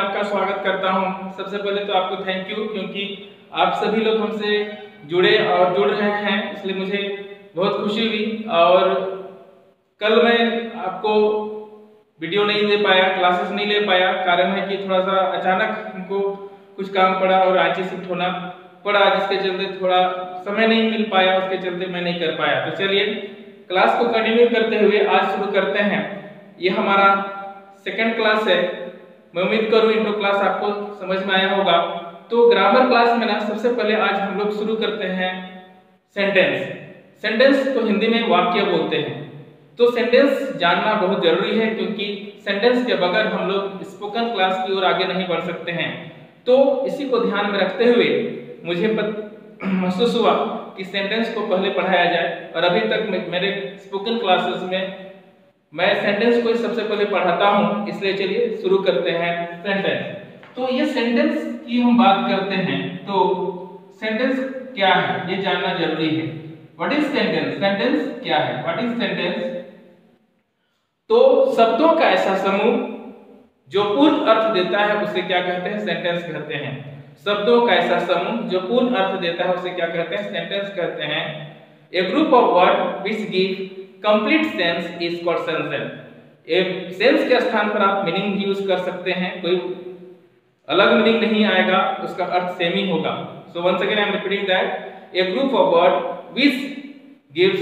आपका स्वागत करता हूं। सबसे पहले तो आपको थैंक यू, क्योंकि आप सभी लोग हमसे जुड़े और जुड़ रहे हैं, इसलिए मुझे बहुत खुशी हुई। और कल मैं आपको वीडियो नहीं दे पाया, क्लासेस नहीं ले पाया। कारण है कि थोड़ा सा अचानक हमको कुछ काम पड़ा और रांची शिफ्ट होना पड़ा, जिसके चलते थोड़ा समय नहीं मिल पाया, उसके चलते मैं नहीं कर पाया। तो चलिए क्लास को कंटिन्यू करते हुए आज शुरू करते हैं। ये हमारा सेकंड क्लास है। मैं उम्मीद करूं इंट्रो क्लास आपको समझ में आया होगा। तो ग्रामर क्लास में ना सबसे पहले आज हम लोग शुरू करते हैं सेंटेंस। सेंटेंस को हिंदी में वाक्य बोलते हैं। तो सेंटेंस जानना बहुत जरूरी है, क्योंकि सेंटेंस के बगैर हम लोग स्पोकन क्लास की ओर आगे नहीं बढ़ सकते हैं। तो इसी को ध्यान में रखते हुए मुझे महसूस हुआ कि सेंटेंस को पहले पढ़ाया जाए। और अभी तक मेरे स्पोकन क्लासेस में मैं सेंटेंस को सबसे पहले पढ़ाता हूं, इसलिए चलिए शुरू करते हैं सेंटेंस। तो ये सेंटेंस की हम बात करते हैं, तो सेंटेंस क्या है ये जानना जरूरी है। What is sentence? सेंटेंस क्या है? What is sentence? तो शब्दों का ऐसा समूह जो पूर्ण अर्थ देता है उसे क्या कहते हैं? सेंटेंस कहते हैं। शब्दों का ऐसा समूह जो पूर्ण अर्थ देता है उसे क्या कहते हैं? सेंटेंस कहते हैं। A group of word which give complete sense is called sentence. A sense के स्थान पर आप मीनिंग यूज कर सकते हैं, कोई अलग मीनिंग नहीं आएगा, उसका अर्थ सेम ही होगा। So once again I am repeating that a group of word which gives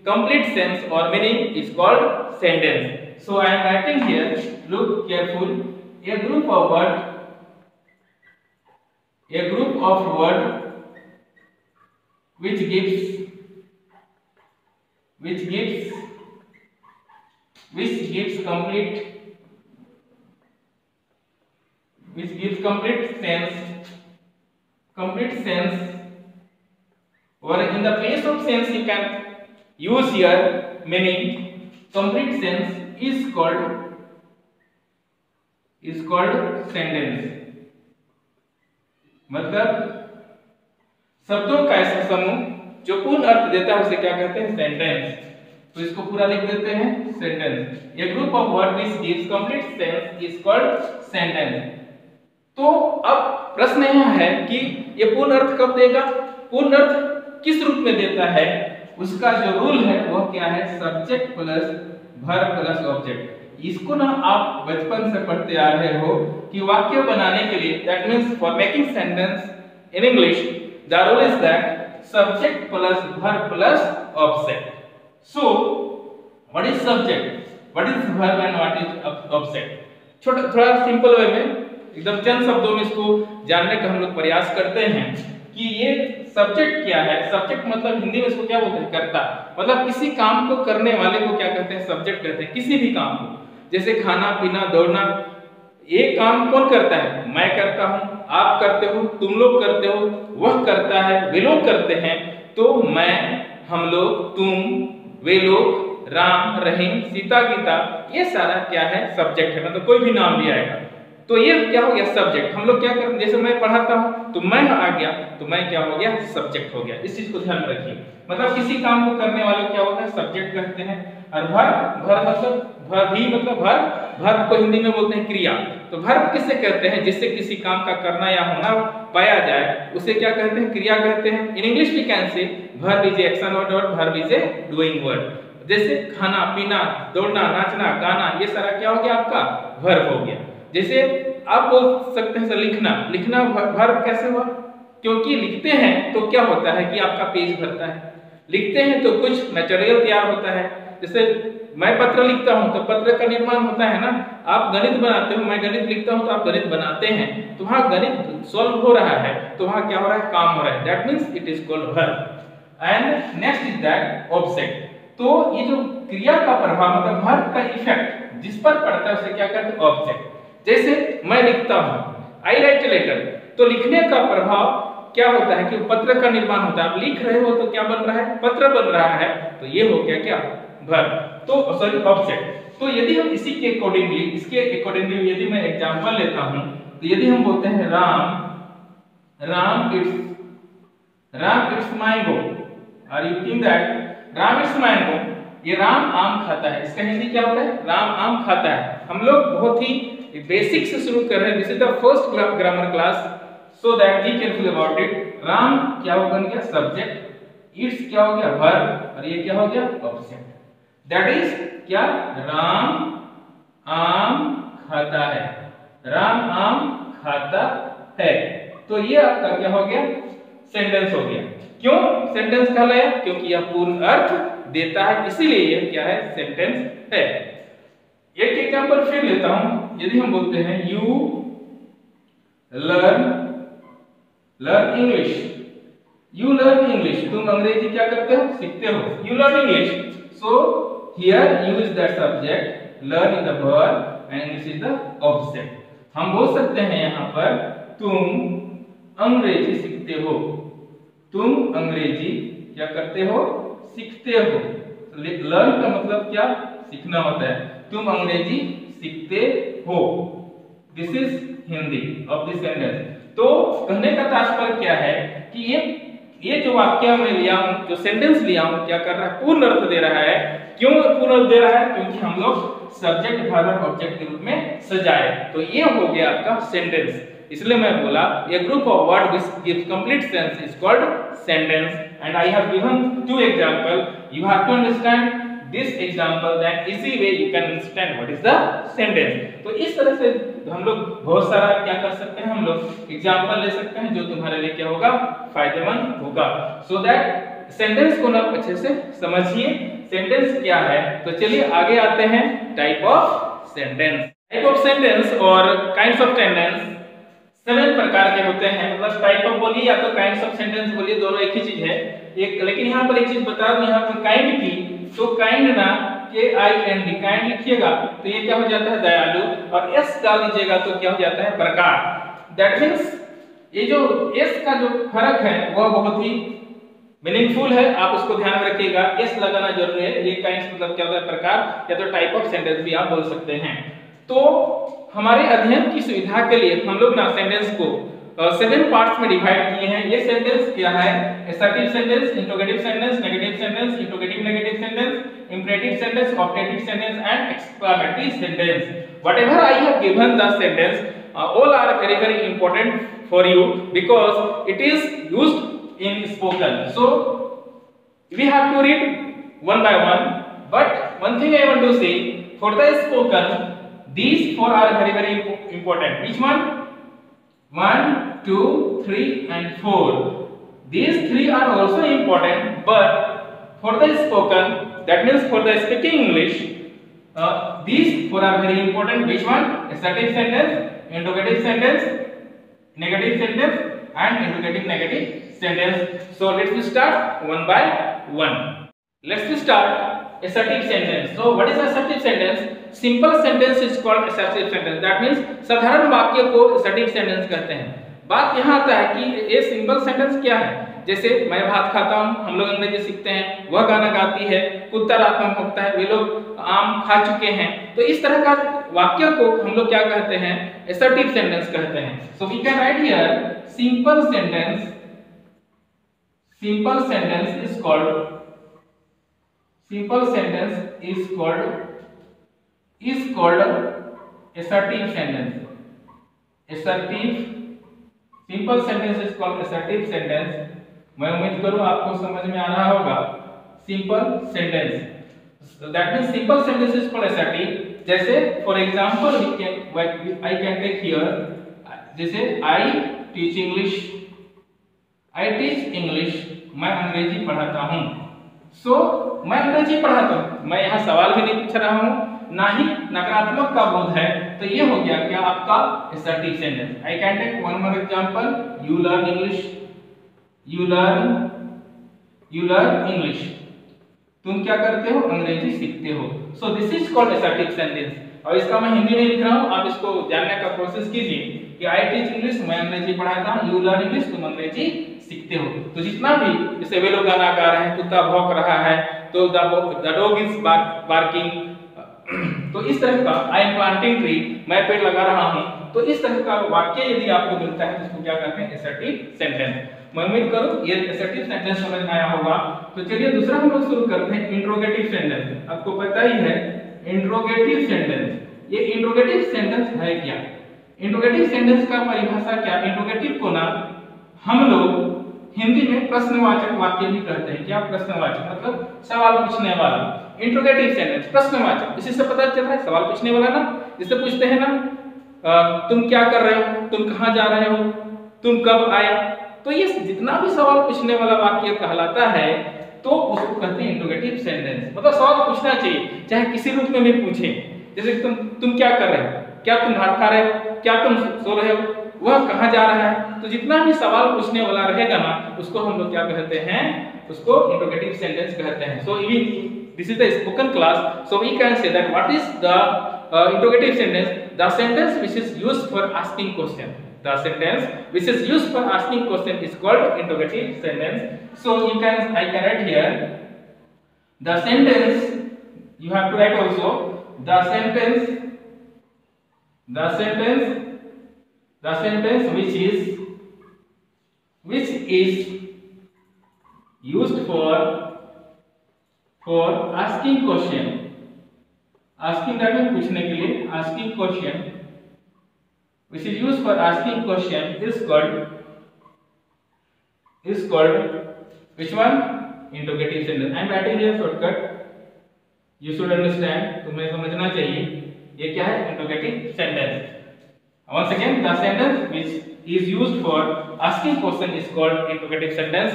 complete sense और meaning is called sentence. So I am writing here, look careful, a group of word which gives complete sense, or in the place of sense you can use here meaning. Complete sense is called sentence। मतलब शब्दों का ऐसा समूह जो पूर्ण अर्थ देता है उसे क्या कहते हैं? सेंटेंस। तो इसको पूरा लिख देते हैं sentence. A group of word which gives complete sense is called sentence. तो अब प्रश्न यह है कि ये पूर्ण अर्थ कब देगा? पूर्ण अर्थ किस रूप में देता है? उसका जो रूल है वह क्या है? Subject plus verb plus object. इसको ना आप बचपन से पढ़ते आ रहे हो कि वाक्य बनाने के लिए, that means for making sentence in English the rule is that subject plus verb plus object. So what is subject, what is verb and what is object? थोड़ा सिंपल वे में एकदम चंद शब्दों में इसको जानने का हम लोग प्रयास करते हैं कि ये सब्जेक्ट क्या है। सब्जेक्ट मतलब हिंदी में इसको क्या बोलते हैं? कर्ता। मतलब किसी काम को करने वाले को क्या कहते हैं? सब्जेक्ट कहते हैं। किसी भी काम को, जैसे खाना पीना दौड़ना, ये काम कौन करता है? मैं करता हूं, आप करते हो, तुम लोग करते हो, वह करता है, वे लोग करते हैं। तो मैं, हम लोग, तुम, वे लोग, राम, रहीम, सीता, गीता, ये सारा क्या है? सब्जेक्ट है। मतलब कोई भी नाम भी आएगा तो ये क्या हो गया? सब्जेक्ट। हम लोग क्या करते हैं? जैसे मैं पढ़ाता हूं तो मैं आ गया, तो मैं क्या हो गया? सब्जेक्ट हो गया। इस चीज को ध्यान में रखिए। मतलब किसी काम को करने वाले को क्या होता है? सब्जेक्ट कहते हैं। और वर्ब मतलब वर्ब को हिंदी में बोलते हैं क्रिया। तो वर्ब किसे कहते हैं? जिससे किसी काम का करना या होना पाया जाए उसे क्या कहते हैं? क्रिया कहते हैं। In English we can say verb is action word और verb is a doing word. जैसे खाना पीना, दौड़ना, नाचना, गाना, ये सारा क्या हो गया? आपका वर्ब हो गया। जैसे आप बोल सकते हैं लिखना वर्ब कैसे हुआ? क्योंकि लिखते हैं तो क्या होता है कि आपका पेज भरता है। लिखते हैं तो कुछ मटेरियल तैयार होता है। जैसे मैं पत्र लिखता हूं तो पत्र का निर्माण होता है ना। आप गणित बनाते हो, मैं गणित लिखता हूं तो आप गणित बनाते हैं। तो वहां गणित सॉल्व हो रहा है, तो वहां क्या हो रहा है? काम हो रहा है। That means it is called verb. And next is that object. तो ये जो क्रिया का प्रभाव मतलब वर्ब का इफेक्ट जिस पर पड़ता है उसे क्या कहते हैं? ऑब्जेक्ट। जैसे मैं लिखता हूं, आई राइट ए लेटर, तो लिखने का प्रभाव क्या होता है कि पत्र का निर्माण होता है। आप लिख रहे हो तो क्या बन रहा है? पत्र बन रहा है। तो ये हो गया क्या? वर्ब। तो सॉरी ऑब्जेक्ट। तो यदि हम इसी के अकॉर्डिंगली, इसके अकॉर्डिंगली यदि मैं एग्जांपल लेता हूं, तो यदि हम बोलते हैं Ram it's mango, are you think that Ram it's mango, ये राम आम खाता है। इसका हिंदी क्या होता है? राम आम खाता है। हम लोग बहुत ही बेसिक से शुरू कर रहे हैं। This is the first grammar class, so that be careful about it. Ram क्या हो बन गया सब्जेक्ट, इट्स क्या हो गया वर्ब, और ये क्या हो गया ऑब्जेक्ट। दैट इज क्या, राम आम खाता है, राम आम खाता है। तो ये आपका क्या हो गया सेंटेंस हो गया। क्यों सेंटेंस कहलाया, क्योंकि यह पूर्ण अर्थ देता है, इसीलिए यह क्या है सेंटेंस है। एक एग्जांपल फिर लेता हूं, यदि हम बोलते हैं you learn English, you learn English, तुम अंग्रेजी क्या करते हो सीखते हो, you learn English. So here you is that subject, learn is the verb and English is the object. हम बोल सकते हैं यहां पर तुम अंग्रेजी सीखते हो, तुम अंग्रेजी क्या करते हो सीखते हो। लर्न का मतलब क्या सीखना होता है, तुम अंग्रेजी सीखते हो। This is Hindi of this sentence. तो कहने का तात्पर्य क्या है कि ये जो वाक्य मैं लिया हूं, जो सेंटेंस लिया हूं, क्या कर रहा है पूर्ण अर्थ दे रहा है। क्यों पूर्ण अर्थ दे रहा है, क्योंकि हम लोग सब्जेक्ट वर्ब और ऑब्जेक्ट के रूप में सजाए, तो ये हो गया आपका सेंटेंस। इसलिए मैं बोला a group of words which gives complete sense is called sentence, and I have given two example. You have to understand this example, then easy way you can understand what is the sentence. तो इस तरह से हम लोग बहुत सारा क्या कर सकते हैं, हम लोग एग्जांपल ले सकते हैं जो तुम्हारे लिए क्या होगा फायदेमंद होगा। सो दैट सेंटेंस को ना अच्छे से समझिए सेंटेंस क्या है। तो चलिए आगे आते हैं type of sentence. Type of sentence और काइंड्स ऑफ सेंटेंस 7 प्रकार के होते हैं। मतलब टाइप ऑफ बोलिए या तो काइंड्स ऑफ सेंटेंस बोलिए, दोनों एक ही चीज है। एक लेकिन यहाँ पर एक चीज बता दूं, यहाँ पर काइंड की, तो काइंड ना KIND काइंड लिखिएगा तो ये क्या हो जाता है दयालु, और S डाल दीजिएगा तो क्या हो जाता है प्रकार। दैट मींस ये जो S का जो फर्क है वह बहुत ही मीनिंगफुल है, आप उसको ध्यान में रखिएगा। S लगाना जरूरी है। ये काइंड्स मतलब क्या होता है प्रकार, या तो टाइप ऑफ सेंटेंस भी आप बोल सकते हैं। तो हमारे अध्ययन की सुविधा के लिए हम लोग ना सेंटेंस को 7 पार्ट्स में डिवाइड किए हैं। ये सेंटेंस क्या है, assertive sentence, interrogative sentence, negative sentence, interrogative negative sentence, imperative sentence, objective sentence and exclamatory sentence. Whatever I have given the sentence all are very very important for you because it is used in spoken. So we have to read one by one, but one thing I want to say, for the spoken these 4 are very very important. Which one? 1, 2, 3 and 4. These 3 are also important, but for the spoken, that means for the speaking English, these 4 are very important. Which one? Assertive sentence, interrogative sentence, negative sentence and interrogative negative sentence. So let's start one by one. Let's start assertive sentence. So what is assertive sentence? Simple sentence is called assertive sentence. That means साधारण वाक्य को assertive sentence कहते हैं। बात यहाँ आता है कि ये सिंपल सेंटेंस क्या है। जैसे मैं भात खाता हूँ, हम लोग अंग्रेजी सीखते हैं, वह गाना गाती है, कुत्ता रात में भौंकता है, वे लोग आम खा चुके हैं। तो इस तरह का वाक्य को हम लोग क्या कहते हैं assertive sentence कहते हैं। So we can write here simple sentence is called assertive sentence. Simple sentence is called assertive sentence. मैं उम्मीद करूं आपको समझ में आ रहा होगा। Simple sentence. So that means simple sentence is called assertive. जैसे for example I can take here, जैसे I teach English. मैं अंग्रेजी पढ़ाता हूँ। So मैं अंग्रेजी पढ़ाता हूँ, मैं यहाँ सवाल भी नहीं पूछ रहा हूँ, ना ही नकारात्मक का बोध है। तो ये हो गया क्या आपका assertive sentence. I can take one more example. You learn English. तुम क्या करते हो अंग्रेजी सीखते हो। So this is called assertive sentence. और इसका मैं हिंदी में लिख रहा हूँ, आप इसको जानने का कोशिश कीजिए कि I teach English, मैं अंग्रेजी पढ़ाता हूँ, you learn English, तुम अंग्रेजी सीखते हो। तो जितना भी जैसे वे लोग गाना गा रहे हैं, कुत्ता भौंक रहा है, तो the dog is barking, तो इस तरह का I am planting tree, मैं पेड़ लगा रहा हूँ। तो इस तरह का वाक्य यदि आपको मिलता है तो इसको क्या कहते हैं assertive sentence। मैं उम्मीद करूँ ये assertive sentence समझ में आया होगा। तो चलिए दूसरा हम लोग शुरू करते हैं interrogative sentence। आपको पता ही है interrogative sentence ये इंट्रोगेटिव सेंटेंस है क्या? इंट्रोगेटिव सेंटेंस का परिभाषा क्या? इंट्रोगेटिव को ना हम लोग हिंदी में प्रश्नवाचक वाक्य भी कहते हैं। क्या प्रश्नवाचक मतलब सवाल पूछने वाला। इंट्रोगेटिव सेंटेंस प्रश्नवाचक, इसी से पता चल रहा है सवाल पूछने वाला ना। जिससे पूछते हैं ना तुम क्या कर रहे हो, तुम कहां जा रहे हो, तुम कब आया, तो ये जितना भी सवाल पूछने वाला वाक्य कहलाता है तो उसको कहते हैं इंट्रोगेटिव सेंटेंस। मतलब सवाल पूछना चाहिए, चाहे किसी रूप में भी पूछे। जैसे तुम क्या कर रहे हो, क्या तुम भात खा रहे हो, क्या तुम सो रहे हो, वह कहां जा रहा है, तो जितना भी सवाल पूछने वाला रहेगा ना उसको हम लोग क्या कहते हैं, उसको इंट्रोगेटिव सेंटेंस कहते हैं। So this is the spoken class, so we can say that what is the interrogative sentence, the sentence which is used for asking question. The sentence which is used for asking question is called interrogative sentence. So I can write here the sentence. You have to write also the sentence which is used for asking question. Asking that means पूछने के लिए, asking question which is used for asking question is called which one? Interrogative sentence. I am writing here shortcut. You should understand. तुम्हें समझना चाहिए ये क्या है, interrogative sentence. Once again, the sentence which is used for asking question is called interrogative sentence.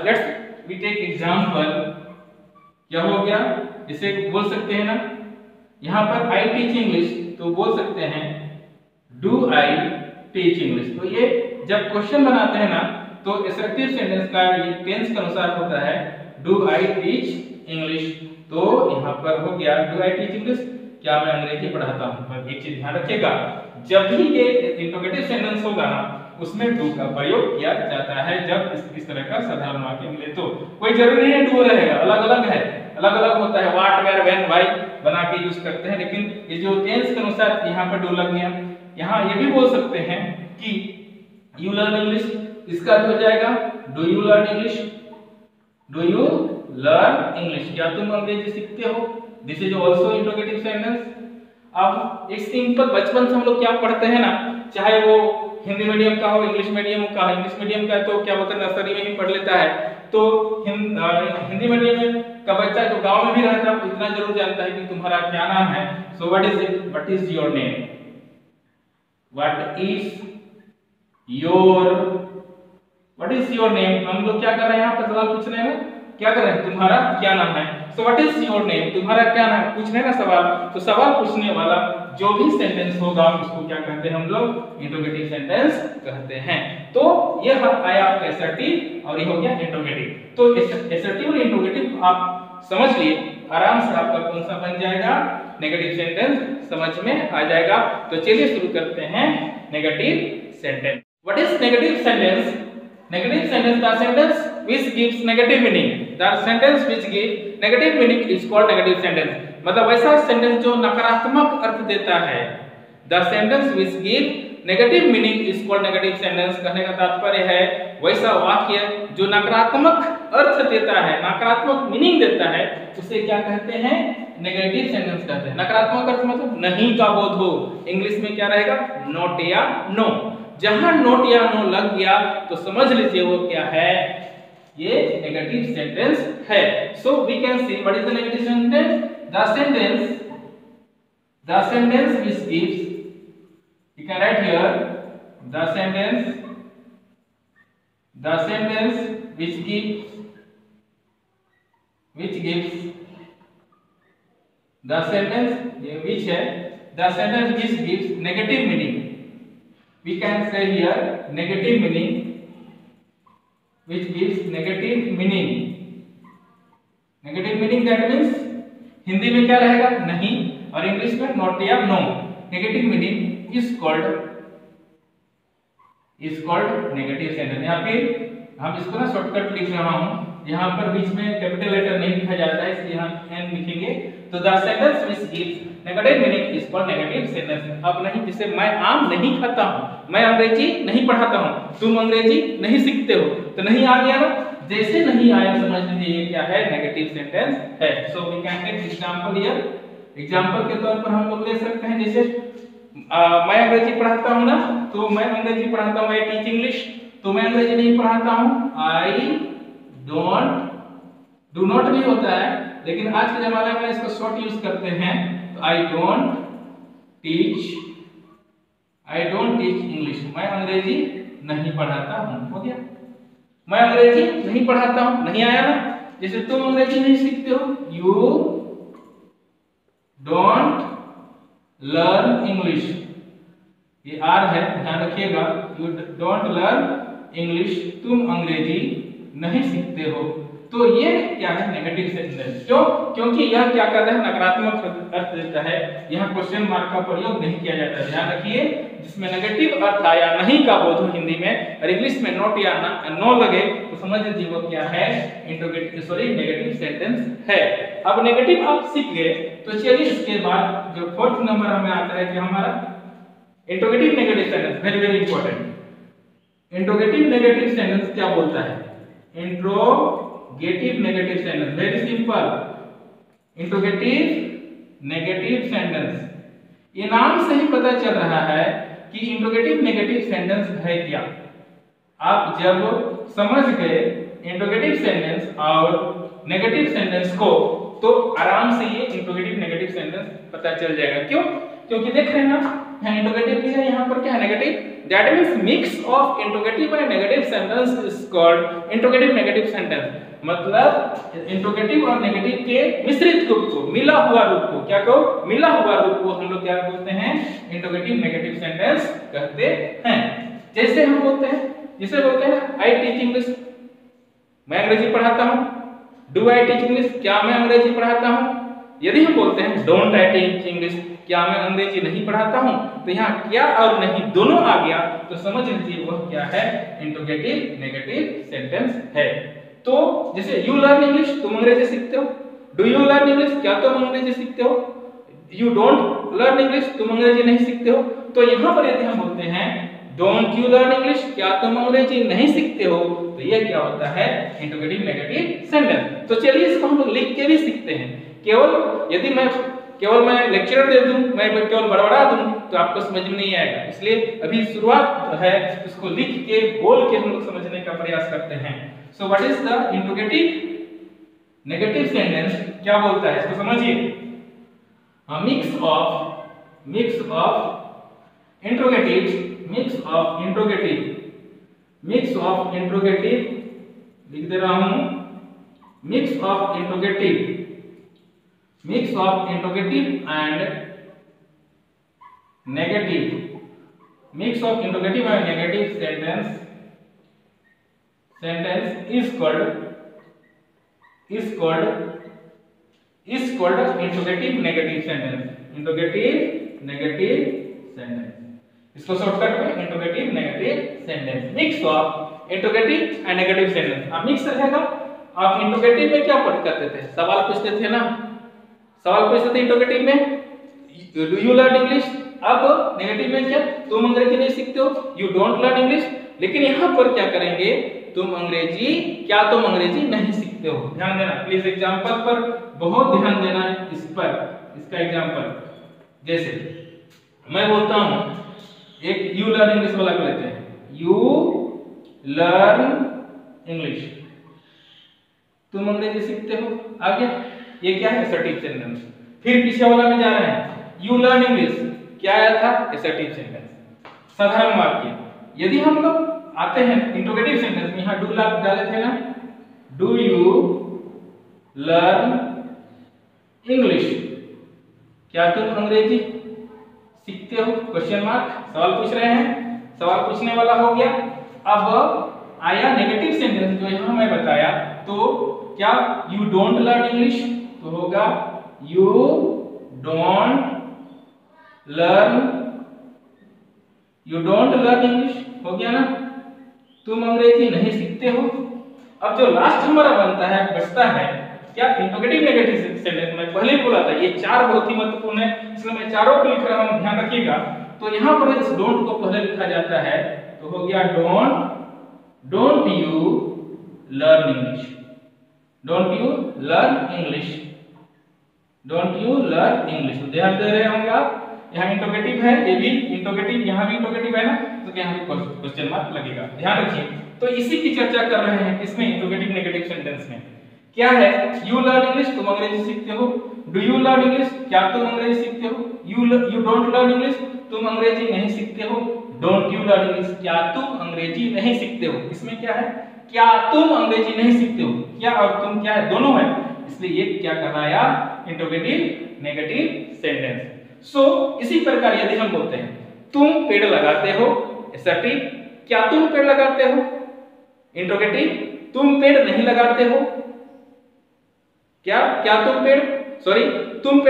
Let's we take example. क्या हो गया, इसे बोल सकते हैं ना, यहाँ पर I teach English तो बोल सकते हैं Do I teach English। तो ये जब क्वेश्चन बनाते हैं ना तो असर्टिव सेंटेंस का ये टेंस के अनुसार होता है Do I teach English। तो यहाँ पर हो गया Do I teach English, क्या मैं अंग्रेजी पढ़ाता हूँ। एक चीज ध्यान रखिएगा, जब भी ये इंट्रोगेटिव सेंटेंस होगा ना उसमें do का प्रयोग किया जाता है जब इस तरह का साधारण वाक्य मिले। तो कोई जरूरी नहीं do रहेगा, अलग अलग है, अलग अलग होता है, what, where, when, why बना के यूज करते हैं। लेकिन ये जो टेंस के अनुसार यहाँ पर do लग गया। यहाँ ये भी बोल सकते हैं कि you learn English, इसका अर्थ हो जाएगा do you learn English, do you learn English, क्या तुम अंग्रेजी सीखते हो। This is also interrogative sentence. अब एक सिंपल बचपन से हम लोग क्या पढ़ते हैं ना, चाहे वो हिंदी मीडियम का हो, इंग्लिश मीडियम का, इंग्लिश मीडियम का तो क्या बोलते हैं नर्सरी में ही पढ़ लेता है। तो हिंदी मीडियम का बच्चा जो गांव में भी रहता है इतना जरूर जानता है कि तुम्हारा क्या नाम है। So what is your name, What is your name? हम लोग क्या कर रहे हैं यहाँ पर सवाल पूछ रहे हैं, क्या कर रहे हैं, तुम्हारा क्या नाम है। So what is your name, तुम्हारा क्या नाम है, पूछ रहे हैं ना सवाल। तो सवाल पूछने वाला जो भी सेंटेंस होगा उसको क्या कहते हैं हम लोग, इंट्रोगेटिव सेंटेंस कहते हैं। तो ये आया आपका असर्टिव और ये हो गया इंट्रोगेटिव। तो असर्टिव और इंट्रोगेटिव आप समझ लिए, आराम से आपका कौन सा बन जाएगा, नेगेटिव सेंटेंस समझ में आ जाएगा। तो चलिए शुरू करते हैं negative sentence. What is negative sentence? Negative sentence the sentence which gives negative meaning, the sentence which gives negative meaning is called negative sentence। मतलब वैसा सेंटेंस जो नकारात्मक अर्थ देता है, the sentence which gives negative meaning is called negative sentence। कहने का तात्पर्य है वैसा वाक्य जो नकारात्मक अर्थ देता है, नकारात्मक मीनिंग देता है, उसे क्या कहते हैं, नेगेटिव सेंटेंस कहते हैं। नकारात्मक अर्थ मतलब नहीं का बोध हो, इंग्लिश में क्या रहेगा, नॉट या नो। जहां नॉट या नो लग गया तो समझ लीजिए वो क्या है, ये नेगेटिव सेंटेंस है। So we can see what is the negative sentence, the sentence which gives, you can write here the sentence which gives the sentence ये which है, the sentence which gives negative meaning, we can say here negative meaning, which gives negative meaning that means Hindi में क्या रहेगा, नहीं, और English में not या no. Negative meaning is called negative sentence. यहाँ पे हम इसको ना शॉर्टकट लिख रहा हूँ, यहाँ पर बीच में कैपिटल लेटर नहीं लिखा जाता है इसलिए हम एन लिखेंगे। तो the sentence which gives negative meaning is called negative sentence. अब नहीं, जैसे मैं आम नहीं खाता हूँ, मैं अंग्रेजी नहीं पढ़ाता हूँ, तुम अंग्रेजी नहीं सीखते हो, तो नहीं आ गया ना, जैसे नहीं आया समझ लीजिए ये क्या है, नेगेटिव सेंटेंस है। So we can take example here, example के तौर पर हम लोग ले सकते हैं, जैसे मैं अंग्रेजी पढ़ाता हूँ ना, तो मैं अंग्रेजी पढ़ाता हूँ, आई टीच इंग्लिश, तो मैं अंग्रेजी नहीं पढ़ाता हूँ, आई डोंट, डू नॉट भी होता है, लेकिन आज के जमाने में इसको शॉर्ट यूज करते हैं, तो आई डोंट टीच इंग्लिश, मैं अंग्रेजी नहीं पढ़ाता हूँ, हो गया। मैं अंग्रेजी नहीं पढ़ाता हूँ, नहीं आया ना। जैसे तुम अंग्रेजी नहीं सीखते हो, यू डोंट लर्न इंग्लिश, ये आर है, ध्यान रखिएगा, यू डोंट लर्न इंग्लिश, तुम अंग्रेजी नहीं सीखते हो। तो ये क्या है, नेगेटिव सेंटेंस। क्यों? क्योंकि यह क्या कर रहा है, नकारात्मक अर्थ देता है, यहाँ क्वेश्चन मार्क का प्रयोग नहीं किया जाता। ध्यान रखिए, जिसमें नेगेटिव अर्थ आया नहीं का बोध हो हिंदी में और इंग्लिश में नॉट या नो लगे, तो समझ लीजिए वो क्या है, नेगेटिव सेंटेंस है। अब नेगेटिव आप सीख गए, तो चलिए इसके बाद जो फोर्थ नंबर हमें आता है कि हमारा interrogative negative sentence, very very important. Interrogative negative sentence क्या बोलता है, interrogative negative sentence, very simple, interrogative negative sentence, ये नाम से ही पता चल रहा है कि इंट्रोगेटिव नेगेटिव सेंटेंस है क्या। आप जब समझ गए इंट्रोगेटिव सेंटेंस और नेगेटिव सेंटेंस को, तो आराम से ये इंट्रोगेटिव नेगेटिव सेंटेंस पता चल जाएगा। क्यों? क्योंकि देख रहे हैं ना, यहाँ इंट्रोगेटिव भी है, यहाँ पर क्या है, negative. That means mix of interrogative and negative sentence is called interrogative negative sentence. मतलब इंट्रोगेटिव और नेगेटिव के मिश्रित रूप को, मिला हुआ रूप को, क्या कहो, मिला हुआ रूप को हम लोग क्या बोलते हैं, इंट्रोगेटिव नेगेटिव सेंटेंस कहते हैं। जैसे हम बोलते हैं, जिसे बोलते हैं आई टीच इंग्लिश, मैं अंग्रेजी पढ़ाता हूं। डू आई टीच इंग्लिश, क्या मैं अंग्रेजी पढ़ाता हूं। यदि हम बोलते हैं डोंट आई टीच इंग्लिश, क्या मैं अंग्रेजी नहीं पढ़ाता हूं, तो यहाँ क्या और नहीं दोनों आ गया, तो समझ लीजिए वह क्या है, इंट्रोगेटिव नेगेटिव सेंटेंस है। तो जैसे यू लर्न इंग्लिश, तुम अंग्रेजी सीखते हो। डू यू लर्न इंग्लिश, क्या तुम अंग्रेजी सीखते हो। यू डोंट लर्न इंग्लिश, तुम अंग्रेजी नहीं सीखते हो। तो यहाँ पर यदि हम बोलते हैं डोंट यू लर्न इंग्लिश, क्या तुम अंग्रेजी नहीं सीखते हो, तो यह क्या होता है, इंट्रोगेटिव नेगेटिव सेंटेंस। तो चलिए इसको हम लोग लिख के भी सीखते हैं। यदि मैं लेक्चर दे दूं, मैं केवल बड़बड़ा दूं, तो आपको समझ में नहीं आएगा। इसलिए अभी शुरुआत है, इसको लिख के बोल के हम लोग समझने का प्रयास करते हैं। So what is the interrogative negative sentence, क्या बोलता है, इसको समझिए। मिक्स ऑफ इंट्रोगेटिव लिख दे रहा हूं, mix of interrogative and negative, mix of interrogative and negative sentence is called interrogative negative sentence. इसको शॉर्टकट में interrogative negative sentence, mix of interrogative and negative sentence. अब मिक्स रहेगा। आप इंट्रोगेटिव में क्या पढ़ करते थे, सवाल पूछते थे ना, सवाल पूछते थे इंट्रोगेटिव में, डू यू लर्न इंग्लिश। अब नेगेटिव में क्या, तुम अंग्रेजी नहीं सीखते हो, यू डोंट लर्न इंग्लिश। लेकिन यहाँ पर क्या करेंगे, तुम अंग्रेजी नहीं सीखते हो। ध्यान देना प्लीज, एग्जांपल पर बहुत ध्यान देना है, इस पर, इसका एग्जांपल। जैसे मैं बोलता हूं, एक यू लर्न इंग्लिश वाला को लेते हैं, यू लर्न इंग्लिश, तुम अंग्रेजी सीखते हो। आ गया, ये क्या है, असर्टिव सेंटेंस। फिर पीछे वाला में जा रहे हैं, यू लर्न इंग्लिश, क्या आया था, असर्टिव सेंटेंस, साधारण वाक्य। यदि हम लोग आते हैं इंट्रोगेटिव सेंटेंस में, यहां डू डाले थे ना, डू यू लर्न इंग्लिश, क्या तुम अंग्रेजी सीखते हो, क्वेश्चन मार्क, सवाल पूछ रहे हैं, सवाल पूछने वाला हो गया। अब आया नेगेटिव सेंटेंस जो यहां मैं बताया, तो क्या यू डोंट लर्न इंग्लिश, तो होगा यू डोंट लर्न इंग्लिश, हो गया ना, तुम अंग्रेजी नहीं सीखते हो। अब जो लास्ट हमारा बचता है क्या, इंट्रोगेटिव नेगेटिव सेंटेंस। मैं पहले बोला था ये चार बहुत ही महत्वपूर्ण है, इसलिए मैं चारों को लिख रहा हूं, ध्यान रखिएगा। तो यहां पर इस डोंट को पहले लिखा जाता है, तो हो गया don't you learn English, don't you learn English, don't you learn English. तो ध्यान दे रहे होंगे आप, यहाँ इंट्रोगेटिव है, ये भी इंट्रोगेटिव, यहाँ भी इंट्रोगेटिव है ना, तो यहाँ भी क्वेश्चन मार्क लगेगा। ध्यान रखिए, तो इसी की चर्चा कर रहे हैं इसमें इंट्रोगेटिव नेगेटिव सेंटेंस में। क्या है? यू लर्न इंग्लिश, तुम अंग्रेजी सीखते हो। डू यू लर्न इंग्लिश, क्या तुम अंग्रेजी सीखते हो। यू डोंट लर्न इंग्लिश, तुम अंग्रेजी नहीं सीखते हो। डोंट यू लर्न इंग्लिश, क्या तुम अंग्रेजी नहीं सीखते हो। इसमें क्या है? क्या तुम अंग्रेजी नहीं सीखते हो, क्या और तुम क्या है, दोनों है, इसलिए ये क्या कर रहा है यार, इंट्रोगेटिव नेगेटिव सेंटेंस। सो इसी प्रकार यदि हम बोलते हैं तुम पेड़ लगाते हो, असर्टिव, क्या तुम पेड़ लगाते हो, इंट्रोगेटिव, तुम पेड़ नहीं लगाते हो, क्या तुम पेड़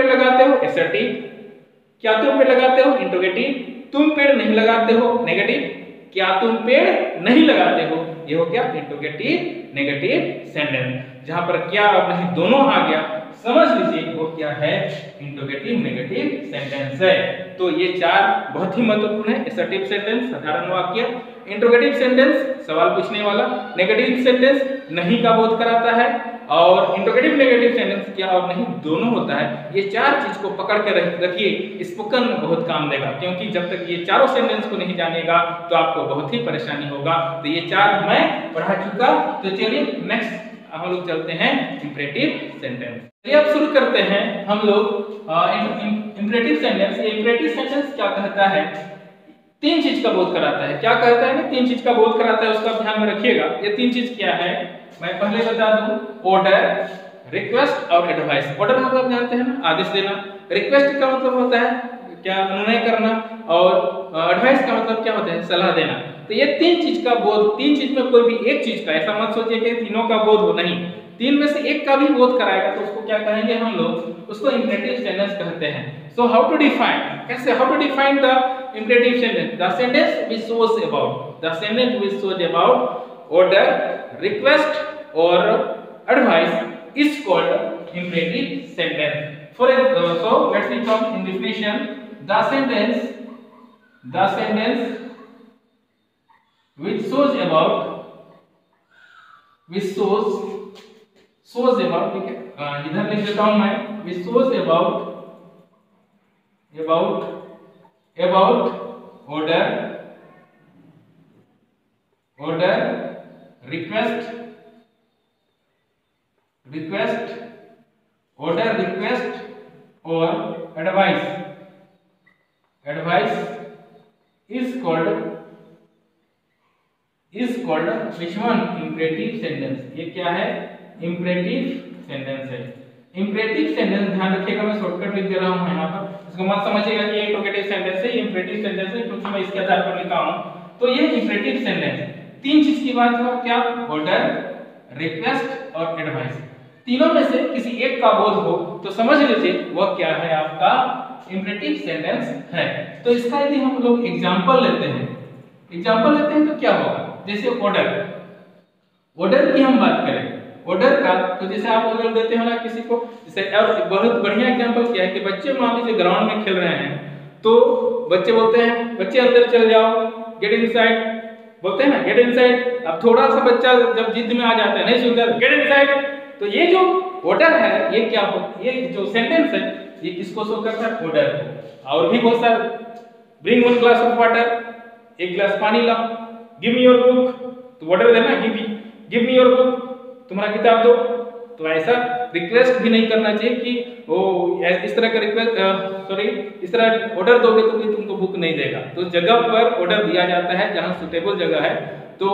लगाते हो, असर्टिव, क्या तुम पेड़ लगाते हो, इंट्रोगेटिव, तुम पेड़ नहीं लगाते हो, नेगेटिव, क्या तुम पेड़ नहीं लगाते हो, ये हो गया इंट्रोगेटिव नेगेटिव सेंटेंस। जहां पर क्या और नहीं दोनों आ गया, समझ लीजिए वो क्या है, इंट्रोगेटिव नेगेटिव सेंटेंस है। तो ये चार बहुत ही महत्वपूर्ण है। असर्टिव सेंटेंस साधारण वाक्य, इंट्रोगेटिव सेंटेंस सवाल पूछने वाला, नेगेटिव सेंटेंस नहीं का बोध कराता है, और इंट्रोगेटिव नेगेटिव सेंटेंस क्या और नहीं दोनों होता है। ये चार चीज को पकड़ कर रखिए, स्पोकन में बहुत काम देगा, क्योंकि जब तक ये चारों सेंटेंस को नहीं जानेगा तो आपको बहुत ही परेशानी होगा। तो ये चार मैं पढ़ा चुका, तो चलिए नेक्स्ट हम लोग चलते हैं इंपरेटिव सेंटेंस। चलिए अब शुरू करते हैं हम लोग इंपरेटिव सेंटेंस। इंपरेटिव सेंटेंस क्या कहता है, तीन चीज का बोध कराता है। क्या कहता है ना, तीन चीज का बोध कराता है, उसका ध्यान में रखिएगा। ये तीन चीज क्या है मैं पहले बता दूं, ऑर्डर, रिक्वेस्ट और एडवाइस। ऑर्डर मतलब जानते हैं ना, आदेश देना। रिक्वेस्ट का मतलब होता है क्या, अनुनय करना, और एडवाइस का मतलब क्या होता है, सलाह देना। तो ये तीन चीज का बोध, तीन चीज में कोई भी एक चीज का, ऐसा मत सोचिए कि तीनों का बोध हो, नहीं, तीन में से एक का भी बोध कराएगा तो उसको क्या कहेंगे हम लोग, उसको इंपरेटिव सेंटेंस कहते हैं। सो हाउ टू डिफाइन, कैसे, how to define the imperative sentence, the sentence which shows about, the sentence which shows about order, request और advice is called imperative sentence. For so let's see from in definition, the sentence which shows about, ठीक है, इधर लिख देता हूं मैं, which shows about order, request, order, request और advice is called which one, imperative sentence। ये क्या है, imperative sentence है। imperative sentence ध्यान रखिएगा, मैं शॉर्टकट लिख दे रहा हूं यहाँ पर, इसको मत समझिएगा कि ये इंट्रोगेटिव सेंटेंस है, इंपरेटिव सेंटेंस है, क्योंकि मैं इसके आधार पर लिखा हूं। तो ये इंपरेटिव सेंटेंस तीन चीज की बात हुआ, क्या, ऑर्डर, रिक्वेस्ट और एडवाइस। तीनों में से किसी एक का बोध हो तो समझ लीजिए वह क्या है, आपका इंपरेटिव सेंटेंस है। तो इसका यदि हम लोग एग्जांपल लेते हैं तो क्या होगा, जैसे ऑर्डर की हम बात करें, ऑर्डर का, तो जैसे आप ऑर्डर देते हो ना किसी को, जैसे और बहुत बढ़िया एग्जांपल क्या है कि बच्चे मान लीजिए ग्राउंड में खेल रहे हैं, तो बच्चे बोलते हैं, बच्चे अंदर चल जाओ, गेट इनसाइड, बोलते हैं ना गेट इनसाइड। अब थोड़ा सा बच्चा जब जिद में आ जाता है, नहीं सुनता, गेट इनसाइड। तो ये जो ऑर्डर है, ये क्या हो, ये जो सेंटेंस है ये किसको शो करता है, ऑर्डर को। और भी बहुत सारे, bring one glass of water, एक गिलास पानी लाओ, गिव मी योर बुक, तो ऑर्डर देना, गिव मी योर बुक, तुम्हारा किताब दो। तो ऐसा रिक्वेस्ट भी नहीं करना चाहिए कि वो इस तरह का इस तरह ऑर्डर दोगे तो कोई तुमको बुक नहीं देगा। तो जगह पर ऑर्डर दिया जाता है जहां सुटेबल जगह है। तो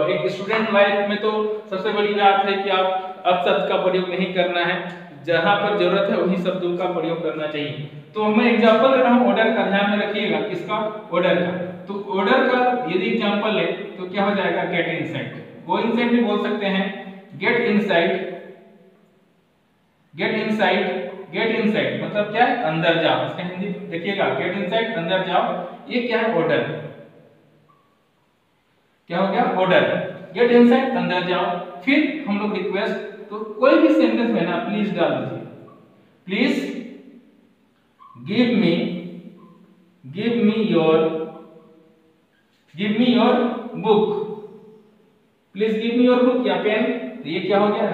एक स्टूडेंट लाइफ में तो सबसे बड़ी बात है कि आप अपशब्द का प्रयोग नहीं करना है, जहां पर जरूरत है वही शब्दों का प्रयोग करना चाहिए। तो मैं एग्जांपल ले रहा हूं ऑर्डर का, ध्यान में रखिएगा, किसका, ऑर्डर का। तो ऑर्डर का यदि एग्जांपल ले तो क्या हो जाएगा, गेट इनसाइड। गो इनसाइड भी बोल सकते हैं, गेट इनसाइड मतलब क्या है, अंदर जाओ। इसका हिंदी देखिएगा, गेट इनसाइड, अंदर जाओ। ये क्या है, ऑर्डर। क्या हो गया, ऑर्डर, गेट इनसाइड, अंदर जाओ। फिर हम लोग रिक्वेस्ट, तो कोई भी सेंटेंस में ना प्लीज डाल दीजिए, please give me your book, please give me your book या पेन। तो ये क्या हो गया,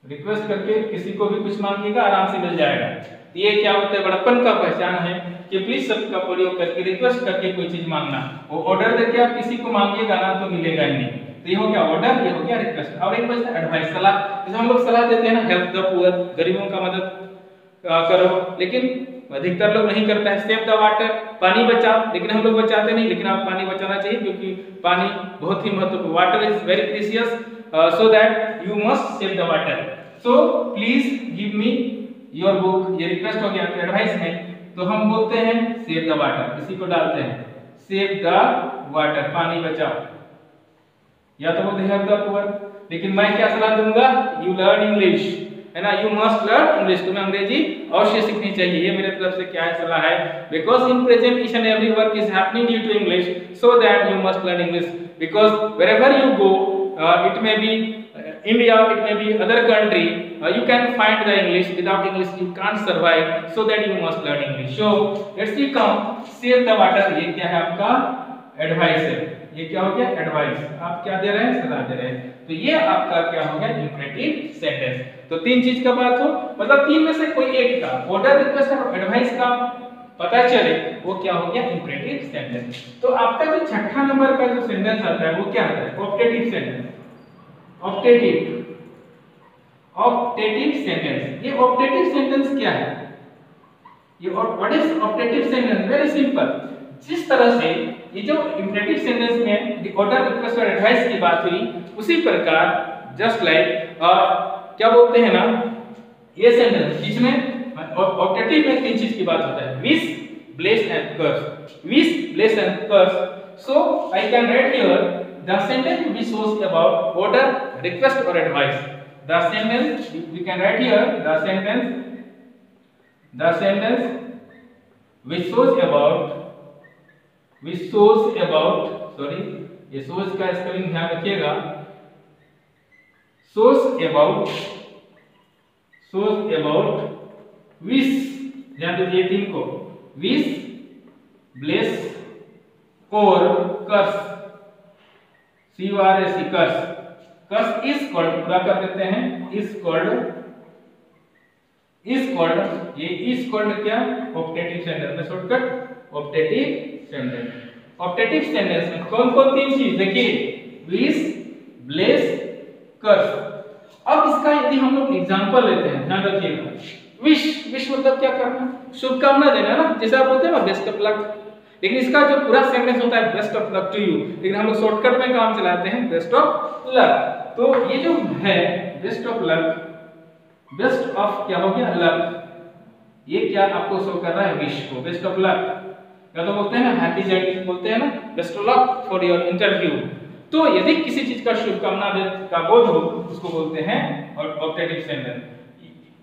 रिक्वेस्ट करके किसी को भी कुछ मांगिएगा आराम से मिल जाएगा। तो ये क्या होता है, बड़प्पन का पहचान है कि प्लीज शब्द का प्रयोग करके रिक्वेस्ट करके कोई चीज मांगना। वो ऑर्डर देके आप किसी को मांगिएगा ना तो मिलेगा ही नहीं। तो ये हो गया ऑर्डर, ये हो गया रिक्वेस्ट। और एक बचता एडवाइस, सलाह। जैसे हम लोग सलाह देते हैं ना, हेल्प द पुअर, गरीबों का मदद करो, लेकिन अधिकतर लोग नहीं करता है। सेव द वाटर, पानी बचाओ, लेकिन हम लोग बचाते नहीं। लेकिन आप पानी बचाना चाहिए क्योंकि पानी बहुत ही महत्वपूर्ण, water is very precious, so that you must save the water. So please give me your book, ये रिक्वेस्ट हो गया। तो एडवाइस है तो हम बोलते हैं सेव द वाटर, इसी को डालते हैं सेव द वाटर, पानी बचाओ, या तो बोलते हैं हेल्प द पुअर। लेकिन मैं क्या सलाह दूंगा, यू लर्न इंग्लिश, है ना, यू मस्ट लर्न इंग्लिश, तुम्हें अंग्रेजी अवश्य सीखनी चाहिए। ये मेरे तरफ से क्या है सलाह है, because in present each and every work is happening due to English, so that you must learn English, because wherever you go, it may be India, it may be other country, you can find the English. Without English you can't survive, so that you must learn English. So let's see, come save the water, ये क्या है आपका advice है। ये क्या हो गया advice, आप क्या दे रहे हैं, सलाह दे रहे हैं। तो ये आपका क्या हो गया इंपरेटिव सेंटेंस। तो तीन चीज का बात हो, मतलब तीन में से कोई एक का, ऑर्डर, रिक्वेस्ट और एडवाइस का पता चले, वो क्या हो गया इंपरेटिव सेंटेंस। तो आपका जो छठा नंबर का जो सेंटेंस आता है वो क्या आता है, ऑप्टेटिव सेंटेंस। ऑप्टेटिव सेंटेंस, ये ऑप्टेटिव सेंटेंस क्या है, ये what is optative sentence, very simple. जिस तरह से ये जो इंपरेटिव सेंटेंस में ऑर्डर, रिक्वेस्ट और एडवाइस की बात हुई, उसी प्रकार जस्ट लाइक क्या बोलते हैं ना, ये सेंटेंस जिसमें ऑप्टेटिव में तीन चीज की बात होता है, wish, bless and curse. Wish, bless and curse. So I can write here the sentence which shows about order, request or advice. The sentence we can write here, the sentence which shows about, sorry, ये shows का spelling ध्यान रखिएगा, shows about wish, ध्यान दीजिए तीन को, wish, bless और curse, C-U-R-S-E, curse. Curse is called, पूरा कर देते हैं, इज कॉल्ड, ये इज कॉल्ड क्या, ऑप्टेटिव सेंटेंस में shortcut optative sentence. Optative sentence में कौन कौन तीन चीज, देखिए विश, ब्लेस, कर्स। अब इसका यदि हम लोग एग्जांपल लेते हैं, ध्यान रखिएगा, विश मतलब क्या करना, शुभकामना देना ना, जैसे आप बोलते हैं ना बेस्ट ऑफ लक, लेकिन इसका जो पूरा सेंटेंस होता है best of luck to you, लेकिन हम लोग शॉर्टकट में काम चलाते हैं बेस्ट ऑफ लक। तो ये जो है best of luck, best of क्या हो गया लक, ये क्या आपको शो कर रहा है, विश को, बेस्ट ऑफ लक। या तो बोलते हैं ना हैप्पी जर्नी, बोलते हैं ना best of luck for your interview. तो यदि किसी चीज का शुभकामना का बोध हो, उसको बोलते हैं ऑप्टेटिव सेंटेंस।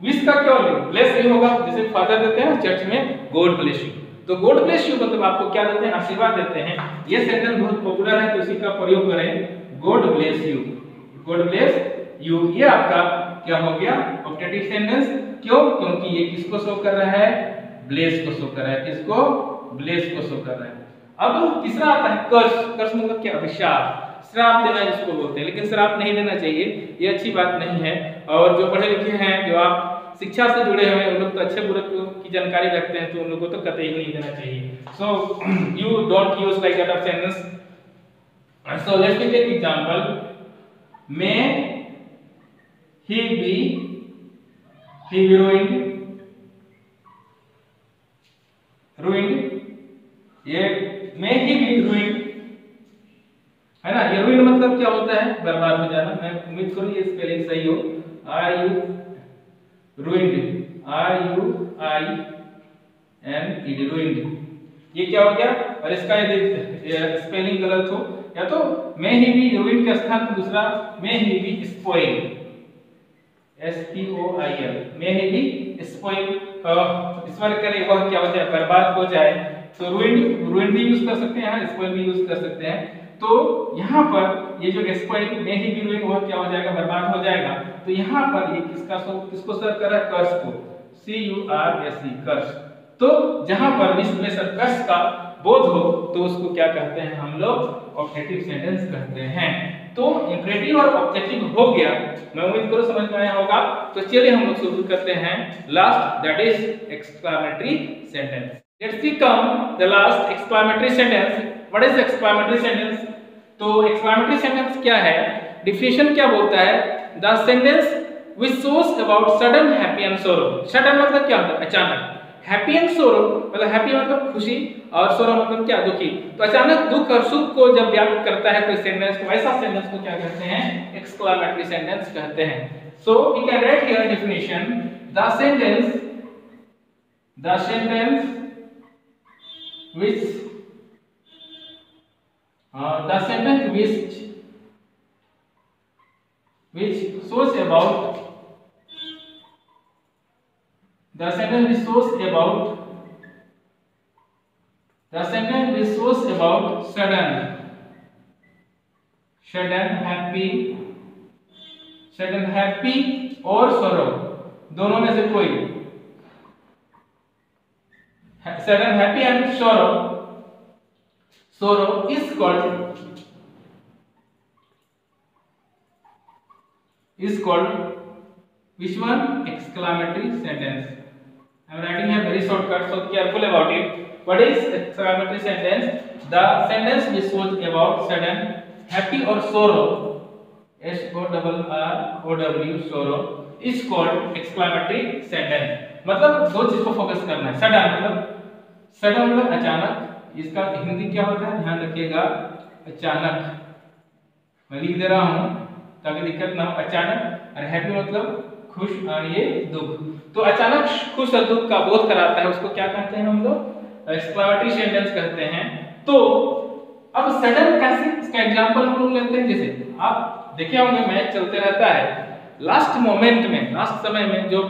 विश का क्या होगा, ब्लेस ही होगा, जैसे फादर देते हैं चर्च में गॉड ब्लेस यू, तो गॉड ब्लेस यू मतलब आपको क्या देते हैं, आशीर्वाद देते हैं। ये सेंटेंस बहुत पॉपुलर है तो इसी का प्रयोग करें, God bless you, God bless you. ये आपका क्या हो गया ऑप्टेटिव सेंटेंस। क्यों, क्योंकि ये किसको शो कर रहा है, ब्लेस को शो कर रहा है, किसको, ब्लेस को शो कर रहा है। अब तीसरा आता है कर्स। कर्स मतलब क्या, अभिशाप, श्राप देना जिसको बोलते हैं, लेकिन श्राप नहीं देना चाहिए, ये अच्छी बात नहीं है। और जो पढ़े लिखे हैं, जो आप शिक्षा से जुड़े हुए हैं, उन लोग तो अच्छे बुरे की जानकारी रखते हैं, तो उन लोगों को तो कतई नहीं देना चाहिए। So you don't use like that of sentence. So let's take an example, may he be ruined, ये मे ही बी ruined है ना। ये ruined मतलब क्या होता है, बर्बाद हो जाना। मैं उम्मीद करूं ये स्पेलिंग सही हो, ruined, R-U-I-N-E-D, ruined। ये क्या हो गया, और इसका यदि स्पेलिंग गलत हो, या तो मे ही बी ruined के स्थान पर दूसरा मे he B spoil, S-P-O-I-L, may he B spoil, इस बार करें वह क्या हो जाए, बर्बाद हो जाए। तो ruined भी यूज कर सकते हैं, spoil भी यूज कर सकते हैं। तो यहाँ पर ये जो spoil may he be ruined, वह क्या हो जाएगा, बर्बाद हो जाएगा। तो यहाँ पर ये किसको सर्व कर रहा है, कर्स को, C-U-R-S-E, कर्स। तो जहां पर विश्लेषण कर्स का बोध हो तो उसको क्या कहते हैं हम लोग, ऑप्टेटिव सेंटेंस कहते हैं। तो इंपरेटिव और ऑब्जेक्टिव हो गया, मैं उम्मीद करूं समझ में आया होगा। तो चलिए हम लोग शुरू करते हैं last, that is exclamatory sentence. Let's see come the last exclamatory sentence. What is exclamatory sentence? तो एक्सक्लेमेटरी सेंटेंस क्या है, डिफिनेशन क्या बोलता है, the sentence which shows about sudden happy and sorrow। sudden मतलब क्या होता है, अचानक। happy and sorrow मतलब happy मतलब खुशी और sorrow मतलब क्या, दुखी। तो अचानक दुख और सुख को जब व्यक्त करता है कोई सेंटेंस, तो ऐसा सेंटेंस को क्या कहते हैं, एक्सक्लेमेटरी सेंटेंस कहते हैं। So we can write here definition, the sentence which shows about sudden happy और sorrow, दोनों में से कोई, sudden happy and sorrow is called which one, exclamatory sentence। I am writing here very shortcut, so careful about it। What is exclamatory sentence? The sentence which shows about sudden happy or sorrow, SORROW, sorrow is called exclamatory sentence। मतलब दो चीज को focus करना है। Sudden मतलब अचानक, इसका हिंदी क्या होता है, ध्यान रखिएगा, अचानक। मैं लिख दे रहा हूं ताकि दिक्कत ना हो। अचानक, और हैप्पी मतलब खुश, और ये दुख। तो अचानक खुश और दुख का बोध कराता है, उसको क्या कहते हैं हम लोग, एक्सक्लेमेटरी सेंटेंस कहते हैं। तो अब सडन कैसे, इसका एग्जांपल हम लोग लेते हैं। जैसे आप देखे होंगे मैच चलते रहता है, लास्ट मोमेंट में, लास्ट समय में, जो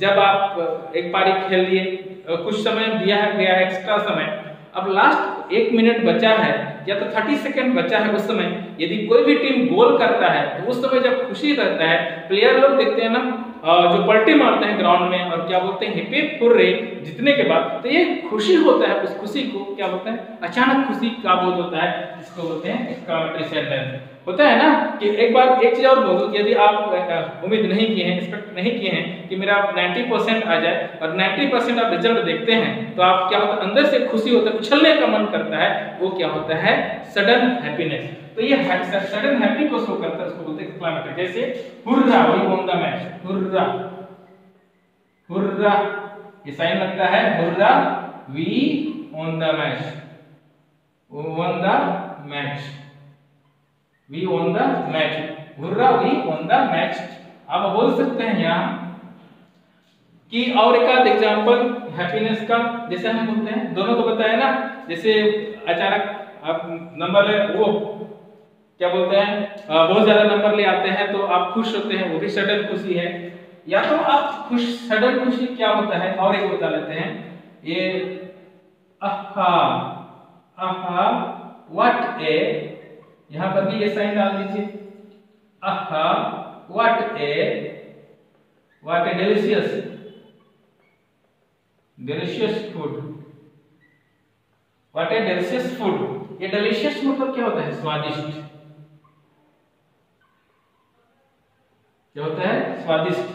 जब आप एक पारी खेल लिए, कुछ समय दिया गया है एक्स्ट्रा समय, अब लास्ट 1 मिनट बचा है या तो 30 सेकंड बचा है, उस समय यदि कोई भी टीम गोल करता है तो उस समय जब खुशी रहता है, प्लेयर लोग देखते हैं ना, जो पलटे मारते हैं ग्राउंड में और क्या बोलते हैं, हिपे फुर्रे जीतने के बाद, तो ये खुशी होता है। उस खुशी को क्या बोलते हैं, अचानक खुशी का बोध होता है, इसको बोलते हैं एक्सक्लेमेटरी सेंटेंस। होता है ना कि एक बार एक चीज और बोल दूं, यदि आप उम्मीद नहीं किए हैं, एक्सपेक्ट नहीं किए हैं कि मेरा 90% आ जाए और 90% आप रिजल्ट देखते हैं, तो आप क्या होता है, अंदर से खुशी होता है, उछलने का मन करता है, वो क्या होता है, सडन हैप्पीनेस। तो ये सडन हैप्पी को शो करता है, उसको बोलते हैं एक्सक्लेमेटरी। जैसे hurrah, we won the match, hurrah, hurrah, ये साइन लगता है, hurrah we won the match, won the match, we won the match, hurrah we won the match. आप बोल सकते हैं यहाँ कि और एक आध एग्जांपल हैप्पीनेस का, जैसे हम बोलते हैं, दोनों तो बताया ना, जैसे अचानक आप नंबर वो क्या बोलते हैं, बहुत ज्यादा नंबर ले आते हैं तो आप खुश होते हैं, वो भी सडन खुशी है। या तो आप खुश, सडन खुशी क्या होता है, और एक बता लेते हैं, ये आहा, आहा, व्हाट ए, यहां पर भी ये साइन डाल दीजिए, आहा, what A delicious, delicious food, what A delicious food. ये डिलीशियस मतलब क्या होता है, स्वादिष्ट, क्या होता है, स्वादिष्ट।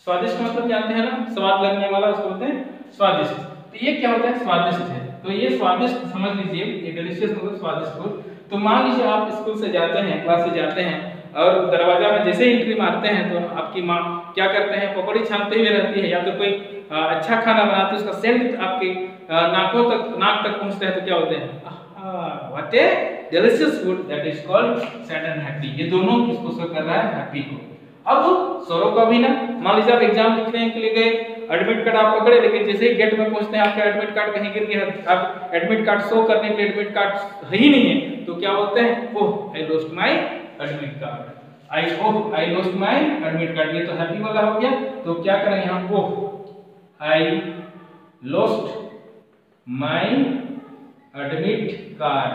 स्वादिष्ट मतलब जानते हैं ना, स्वाद लगने वाला, उसको बोलते हैं स्वादिष्ट। तो ये क्या होता है, स्वादिष्ट है। तो ये स्वादिष्ट समझ लीजिए, ये डिलीशियस मतलब स्वादिष्ट फूड। तो मान लीजिए आप स्कूल से जाते हैं, क्लास से जाते हैं, और दरवाजा में जैसे ही एंट्री मारते हैं तो आपकी माँ क्या करते हैं, पकौड़ी छानते हुए रहती है, या तो कोई अच्छा खाना बनाते हैं, उसका सेंट आपके नाक तक पहुंचता है, तो क्या होते हैं, what A delicious food, that is called sudden happy. ये दोनों किसको शो कर रहा है, हैप्पी को। अब सोरो का भी ना, मान लीजिए आप एग्जाम लिखने के लिए गए, एडमिट कार्ड आप पकड़े, लेकिन जैसे ही गेट में पहुंचते हैं आपका एडमिट कार्ड कहीं गिर गया, अब एडमिट कार्ड शो करने के लिए एडमिट कार्ड है ही नहीं है, तो क्या बोलते हैं, oh I lost my admit card, I lost my admit card. ये तो हैप्पी वाला हो गया। तो क्या करेंगे हम, oh I lost my admit card,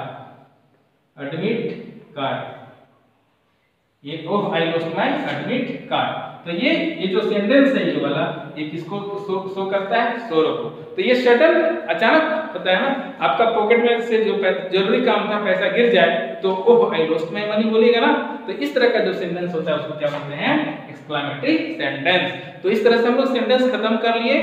admit card, ये oh I lost my admit card. तो ये जो सेंटेंस है ये वाला, ये किसको शो करता है, सोरो को। तो ये सडन, अचानक होता है ना, आपका पॉकेट में से जो जरूरी काम था पैसा गिर जाए तो ओह आई लॉस्ट माय मनी बोलिएगा ना। तो इस तरह का जो सेंटेंस होता है उसको क्या बोलते हैं, एक्सक्लेमेटरी सेंटेंस। तो इस तरह से हम लोग सेंटेंस खत्म कर लिए,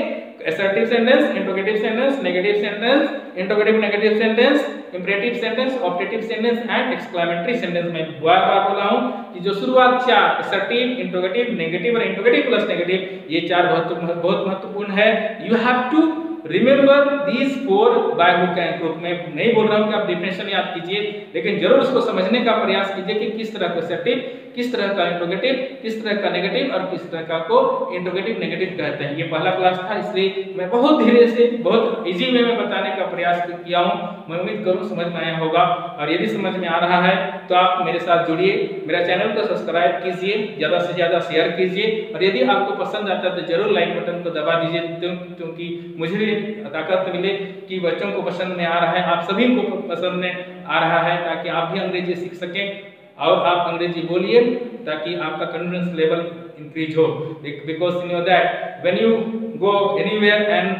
assertive sentence, interrogative sentence, negative sentence, interrogative negative sentence, imperative sentence, optative sentence and exclamatory sentence। मैं बार-बार बोला हूं कि जो शुरुआत चार assertive, interrogative, negative और interrogative प्लस negative, ये चार बहुत महत्वपूर्ण है। You have to remember these four by hook and crook। मैं नहीं बोल रहा हूं कि आप डिफिनेशन याद कीजिए, लेकिन जरूर उसको समझने का प्रयास कीजिए कि किस तरह का assertive, किस तरह का इंट्रोगेटिव, किस तरह का नेगेटिव और किस तरह का को इंट्रोगेटिव नेगेटिव कहते हैं। ये पहला क्लास था, इसलिए मैं बहुत धीरे से बहुत इजी वे में बताने का प्रयास किया हूं। मैं उम्मीद करूं समझ में आया होगा, और यदि समझ में आ रहा है तो आप मेरे साथ जुड़िए, मेरा चैनल को सब्सक्राइब कीजिए, ज्यादा से ज्यादा शेयर कीजिए, और यदि आपको पसंद आता है तो जरूर लाइक बटन को दबा दीजिए, क्योंकि मुझे भी ताकत मिले कि बच्चों को पसंद में आ रहा है, आप सभी को पसंद में आ रहा है, ताकि आप भी अंग्रेजी सीख सकें और आप अंग्रेजी बोलिए ताकि आपका कॉन्फिडेंस लेवल इंक्रीज हो। Because you know that when you go anywhere and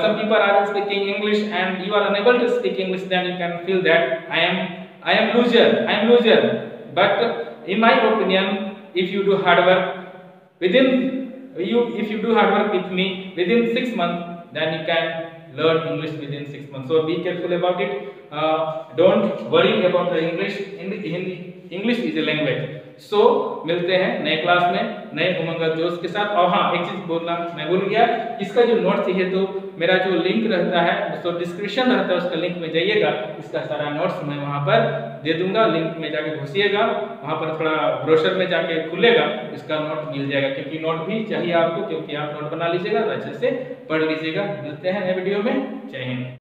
some people are speaking English and you are unable to speak English, then you can feel that I am loser. But in my opinion, if you do hard work if you do hard work with me within 6 months, then you can learn English within 6 months. So be careful about it. Don't worry about the English. English is a language. So मिलते हैं नए class में नए उमंग और जोश के साथ। और हाँ, एक चीज बोलना मैं भूल गया, इसका जो नोट चाहिए तो मेरा जो लिंक रहता है तो डिस्क्रिप्शन रहता है, उसका लिंक में जाइएगा, इसका सारा नोट्स मैं वहां पर दे दूंगा। लिंक में जाके घुसिएगा, वहां पर थोड़ा ब्रोशर में जाके खुलेगा, इसका नोट मिल जाएगा, क्योंकि नोट भी चाहिए आपको, क्योंकि आप नोट बना लीजिएगा, अच्छे से पढ़ लीजिएगा। मिलते हैं नए वीडियो में। जय हिंद।